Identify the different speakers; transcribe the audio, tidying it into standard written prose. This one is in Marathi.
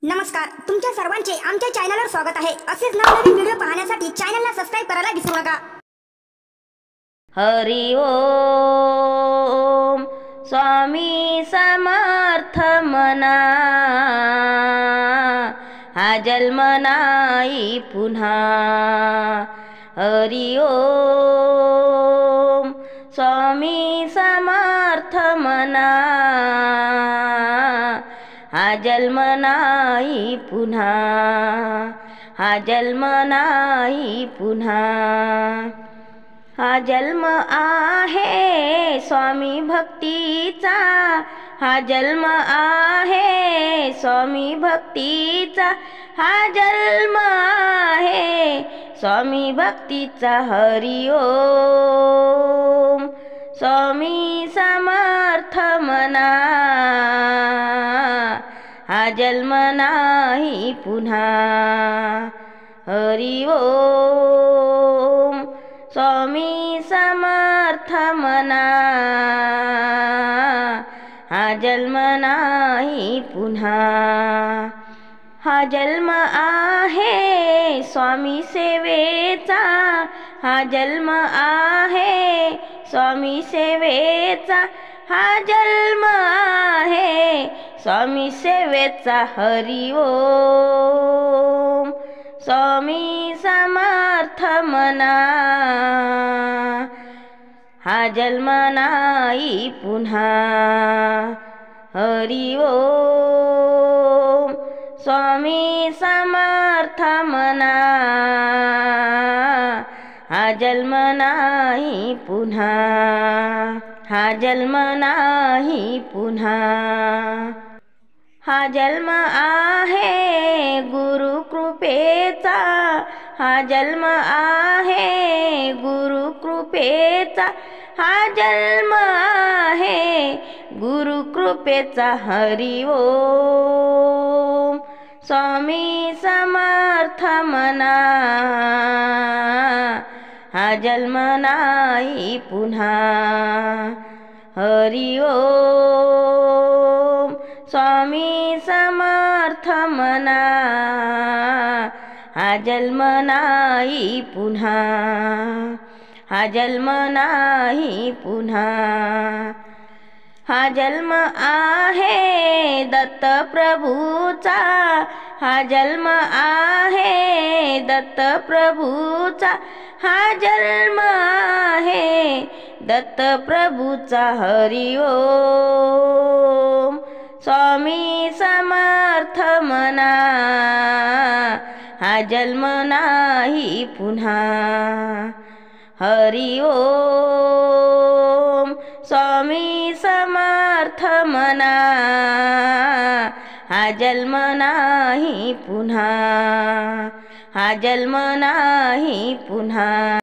Speaker 1: नमस्कार, तुमच्या सर्वांचे आमच्या चॅनलवर स्वागत आहे। असेच नवनवीन व्हिडिओ पाहण्यासाठी चॅनलला सबस्क्राइब करायला विसरू नका।
Speaker 2: हरि ओम स्वामी समर्थ मना, हा जन्म नाही पुन्हा। हरि ओम स्वामी समर्थ मना, हा जन्म नाही पुन्हा, हा जन्म नाही पुन्हा। हा जन्म आहे स्वामी भक्तीचा, हा जन्म आहे स्वामी भक्तीचा, हा जन्म आहे स्वामी भक्तीचा। हरि ओम स्वामी समर्थ मना, हा जन्म नाही पुन्हा। हरि ओम स्वामी समर्थ मना, हा जन्म नाही पुन्हा। हा जन्म आहे स्वामी सेवेचा, हा जन्म आहे स्वामी सेवेचा, हा जन्म आहे स्वामी सेवेचा। हरि ओम स्वामी समर्थ मना, हा जन्म नाही पुन्हा। हरि ओम स्वामी समर्थ मना, हा जन्म नाही पुन्हा, हा जन्म नाही पुन्हा। हा जन्म आहे गुरु कृपेचा, हा जन्म आहे गुरु कृपेचा, हा जन्म आहे गुरु कृपेचा। हरि ओम स्वामी समर्थ मना, हा जन्म नाही पुन्हा। हरि ओम स्वामी समर्थ मना, हा जन्म नाही पुन्हा, हा जन्म नाही पुन्हा। हा जन्म आहे दत्त प्रभूचा, हा जन्म आहे दत्त प्रभूचा, हा जन्म आहे दत्त प्रभूचा। हरि ओम स्वामी समर्थ मना, हा जन्म नाही पुन्हा। हरि ओम स्वामी समर्थ मना, हा जन्म नाही पुन्हा, हा जन्म नाही पुन्हा।